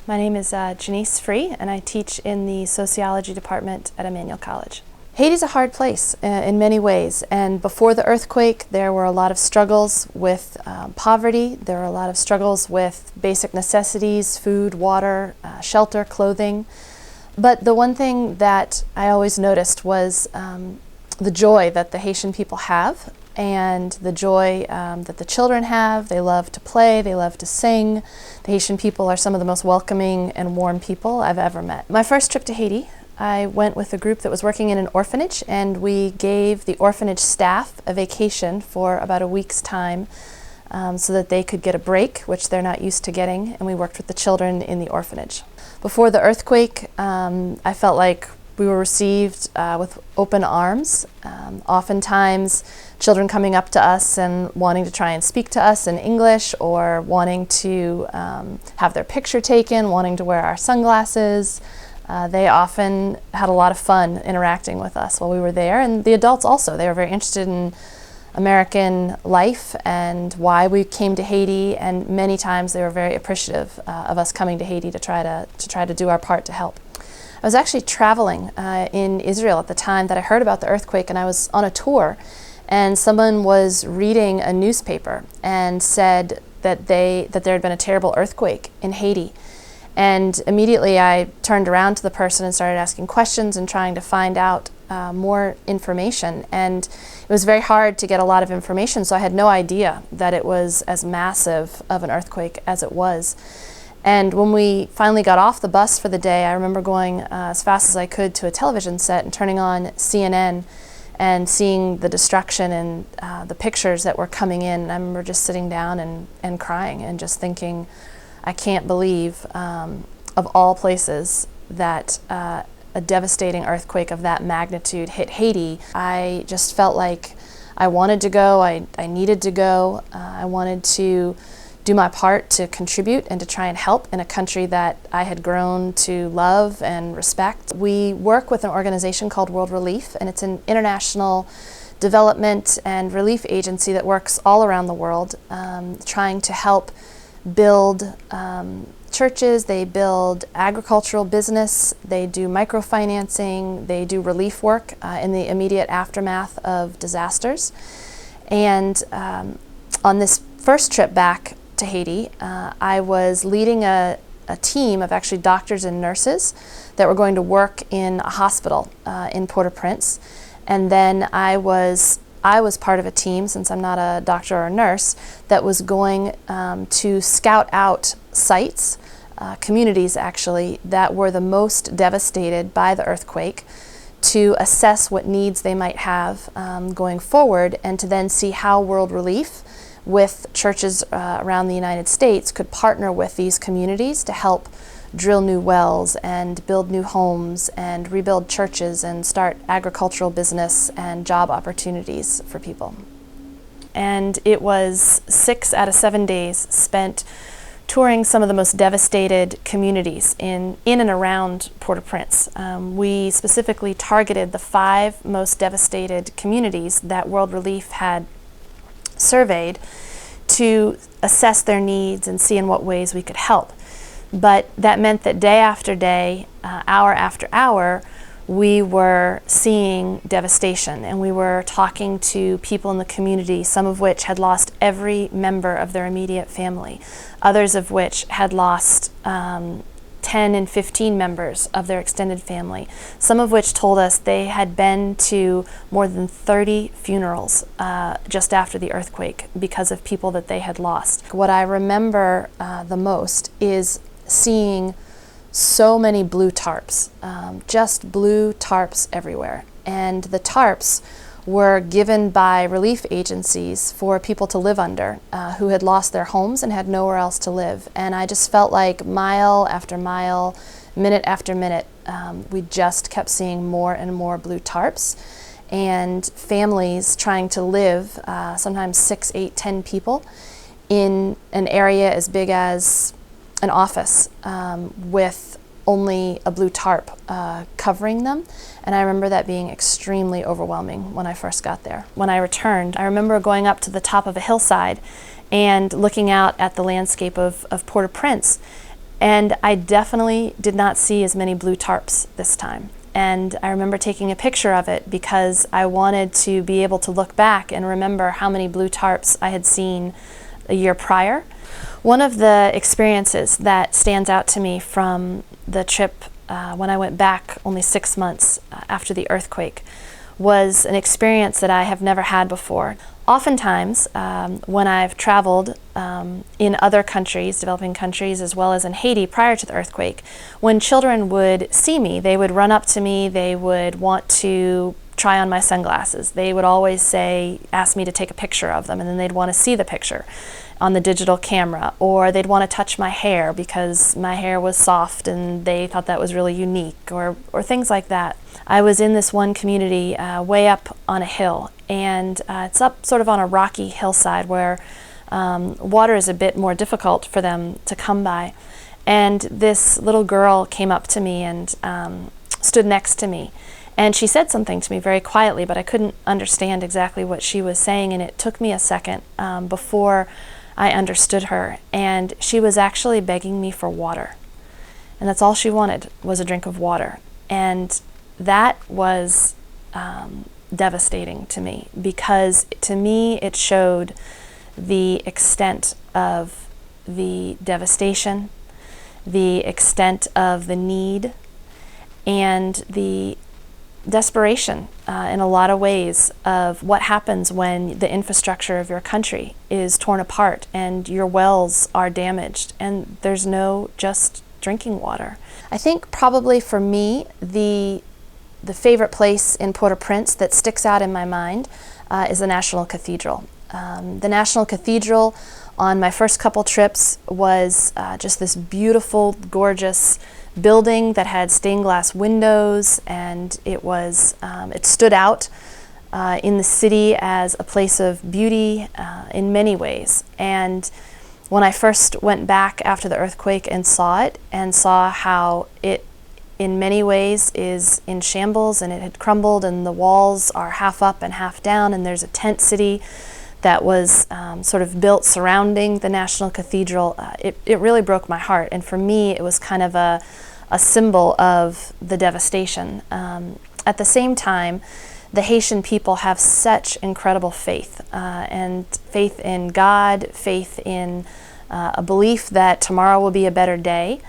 My name is Janese, and I teach in the Sociology department at Emmanuel College. Haiti's a hard place in many ways, and before the earthquake there were a lot of struggles with poverty. There were a lot of struggles with basic necessities, food, water, shelter, clothing. But the one thing that I always noticed was the joy that the Haitian people have, and the joy that the children have. They love to play, they love to sing. The Haitian people are some of the most welcoming and warm people I've ever met. My first trip to Haiti, I went with a group that was working in an orphanage, and we gave the orphanage staff a vacation for about a week's time so that they could get a break, which they're not used to getting, and we worked with the children in the orphanage. Before the earthquake, I felt like we were received with open arms. Oftentimes, children coming up to us and wanting to try and speak to us in English, or wanting to have their picture taken, wanting to wear our sunglasses. They often had a lot of fun interacting with us while we were there, and the adults also. They were very interested in American life and why we came to Haiti, and many times they were very appreciative of us coming to Haiti to try to do our part to help. I was actually traveling in Israel at the time that I heard about the earthquake, and I was on a tour, and someone was reading a newspaper and said that there had been a terrible earthquake in Haiti. And immediately I turned around to the person and started asking questions and trying to find out more information. And it was very hard to get a lot of information, so I had no idea that it was as massive of an earthquake as it was. And when we finally got off the bus for the day, I remember going as fast as I could to a television set and turning on CNN and seeing the destruction and the pictures that were coming in. And I remember just sitting down and crying and just thinking, I can't believe, of all places, that a devastating earthquake of that magnitude hit Haiti. I just felt like I wanted to go, I needed to go, I wanted to do my part to contribute and to try and help in a country that I had grown to love and respect. We work with an organization called World Relief, and it's an international development and relief agency that works all around the world, trying to help build churches. They build agricultural business, they do microfinancing, they do relief work in the immediate aftermath of disasters. And on this first trip back to Haiti, I was leading a team of actually doctors and nurses that were going to work in a hospital in Port-au-Prince. And then I was part of a team, since I'm not a doctor or a nurse, that was going to scout out sites, communities actually, that were the most devastated by the earthquake, to assess what needs they might have going forward, and to then see how World Relief with churches around the United States could partner with these communities to help drill new wells and build new homes and rebuild churches and start agricultural business and job opportunities for people. And it was 6 out of 7 days spent touring some of the most devastated communities in and around Port-au-Prince. We specifically targeted the 5 most devastated communities that World Relief had surveyed to assess their needs and see in what ways we could help. But that meant that day after day, hour after hour, we were seeing devastation, and we were talking to people in the community, some of which had lost every member of their immediate family, others of which had lost 10 and 15 members of their extended family, some of which told us they had been to more than 30 funerals just after the earthquake because of people that they had lost. What I remember the most is seeing so many blue tarps, just blue tarps everywhere. And the tarps were given by relief agencies for people to live under who had lost their homes and had nowhere else to live. And I just felt like mile after mile, minute after minute, we just kept seeing more and more blue tarps, and families trying to live, sometimes 6, 8, 10 people, in an area as big as an office with only a blue tarp covering them. And I remember that being extremely overwhelming when I first got there. When I returned, I remember going up to the top of a hillside and looking out at the landscape of Port-au-Prince And I definitely did not see as many blue tarps this time. And I remember taking a picture of it because I wanted to be able to look back and remember how many blue tarps I had seen a year prior. One of the experiences that stands out to me from the trip when I went back only 6 months after the earthquake was an experience that I have never had before. Oftentimes, when I've traveled in other countries, developing countries, as well as in Haiti prior to the earthquake, when children would see me, they would run up to me, they would want to try on my sunglasses. They would always ask me to take a picture of them, and then they'd want to see the picture on the digital camera, or they'd want to touch my hair because my hair was soft and they thought that was really unique, or things like that. I was in this one community way up on a hill, and it's up sort of on a rocky hillside where water is a bit more difficult for them to come by. And this little girl came up to me and stood next to me. And she said something to me very quietly, but I couldn't understand exactly what she was saying, and it took me a second before I understood her. And she was actually begging me for water. And that's all she wanted, was a drink of water. And that was devastating to me, because to me it showed the extent of the devastation, the extent of the need, and the desperation in a lot of ways of what happens when the infrastructure of your country is torn apart and your wells are damaged and there's no just drinking water. I think probably for me, the favorite place in Port-au-Prince that sticks out in my mind is the National Cathedral. The National Cathedral on my first couple trips was just this beautiful, gorgeous building that had stained glass windows, and it stood out in the city as a place of beauty in many ways. And when I first went back after the earthquake and saw it, and saw how it in many ways is in shambles and it had crumbled and the walls are half up and half down, and there's a tent city that was sort of built surrounding the National Cathedral, it really broke my heart. And for me, it was kind of a symbol of the devastation. At the same time, the Haitian people have such incredible faith, and faith in God, faith in a belief that tomorrow will be a better day,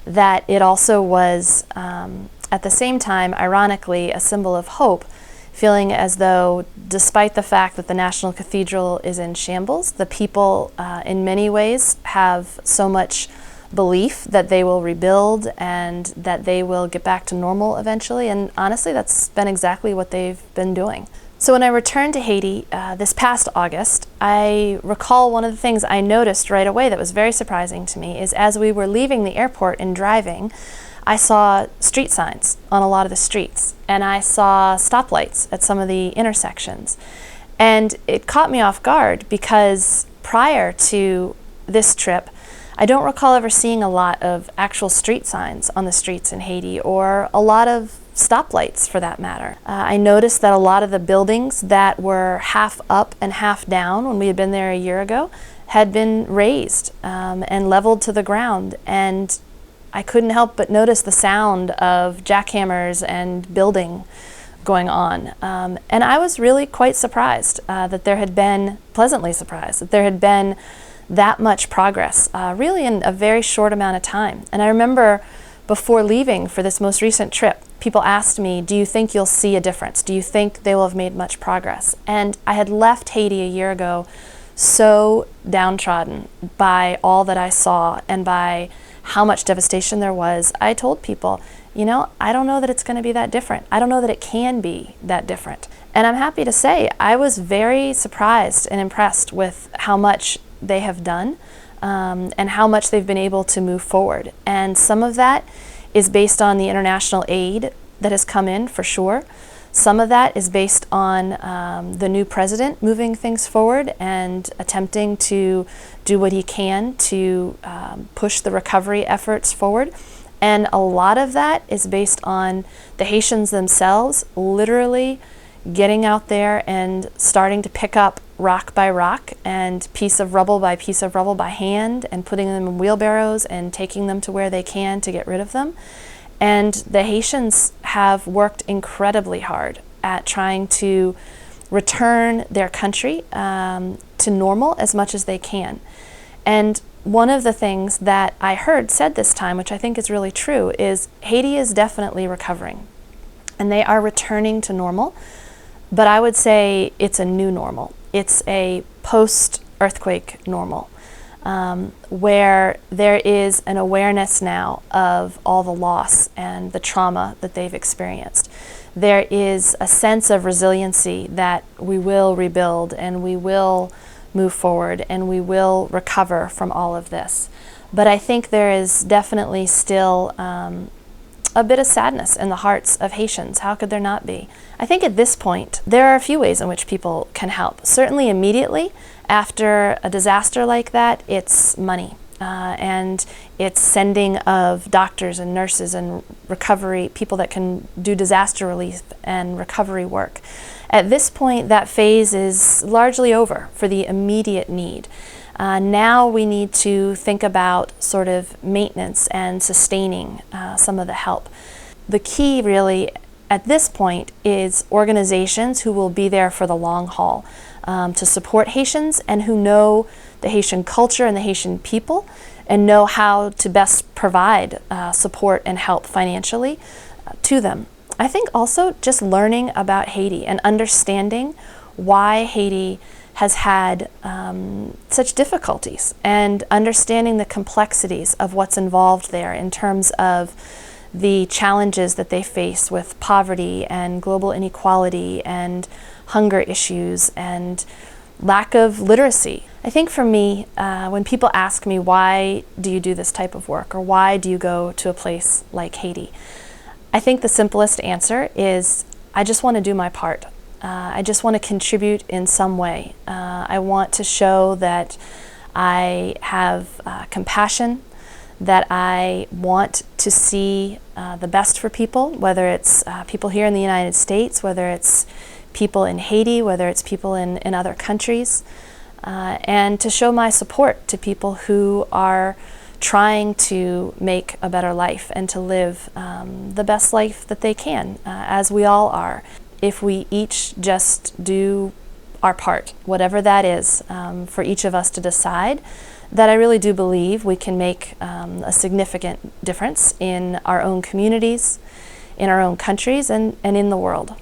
that it also was, at the same time, ironically, a symbol of hope, feeling as though, despite the fact that the National Cathedral is in shambles, the people in many ways have so much belief that they will rebuild and that they will get back to normal eventually. And honestly, that's been exactly what they've been doing. So when I returned to Haiti this past August, I recall one of the things I noticed right away that was very surprising to me is as we were leaving the airport and driving, I saw street signs on a lot of the streets, and I saw stoplights at some of the intersections. And it caught me off guard because prior to this trip, I don't recall ever seeing a lot of actual street signs on the streets in Haiti, or a lot of stoplights for that matter. I noticed that a lot of the buildings that were half up and half down when we had been there a year ago had been raised and leveled to the ground, and I couldn't help but notice the sound of jackhammers and building going on. And I was really quite surprised that there had been, pleasantly surprised, that there had been that much progress, really in a very short amount of time. And I remember before leaving for this most recent trip, people asked me, do you think you'll see a difference? Do you think they will have made much progress? And I had left Haiti a year ago so downtrodden by all that I saw and by how much devastation there was. I told people, I don't know that it's going to be that different. I don't know that it can be that different. And I'm happy to say I was very surprised and impressed with how much they have done and how much they've been able to move forward. And some of that is based on the international aid that has come in, for sure. Some of that is based on the new president moving things forward and attempting to do what he can to push the recovery efforts forward. And a lot of that is based on the Haitians themselves literally getting out there and starting to pick up rock by rock and piece of rubble by hand and putting them in wheelbarrows and taking them to where they can to get rid of them. And the Haitians have worked incredibly hard at trying to return their country to normal as much as they can. And one of the things that I heard said this time, which I think is really true, is Haiti is definitely recovering. And they are returning to normal. But I would say it's a new normal. It's a post-earthquake normal, where there is an awareness now of all the loss and the trauma that they've experienced. There is a sense of resiliency that we will rebuild and we will move forward and we will recover from all of this. But I think there is definitely still a bit of sadness in the hearts of Haitians. How could there not be? I think at this point, there are a few ways in which people can help. Certainly immediately after a disaster like that, it's money. And it's sending of doctors and nurses and recovery, people that can do disaster relief and recovery work. At this point, that phase is largely over for the immediate need. Now we need to think about sort of maintenance and sustaining some of the help. The key really at this point is organizations who will be there for the long haul to support Haitians and who know the Haitian culture and the Haitian people and know how to best provide support and help financially to them. I think also just learning about Haiti and understanding why Haiti has had such difficulties and understanding the complexities of what's involved there in terms of the challenges that they face with poverty and global inequality and hunger issues and lack of literacy. I think for me, when people ask me, why do you do this type of work, or why do you go to a place like Haiti? I think the simplest answer is, I just want to do my part. I just want to contribute in some way. I want to show that I have compassion, that I want to see the best for people, whether it's people here in the United States, whether it's people in Haiti, whether it's people in other countries, and to show my support to people who are trying to make a better life and to live the best life that they can, as we all are. If we each just do our part, whatever that is, for each of us to decide, that I really do believe we can make a significant difference in our own communities, in our own countries, and in the world.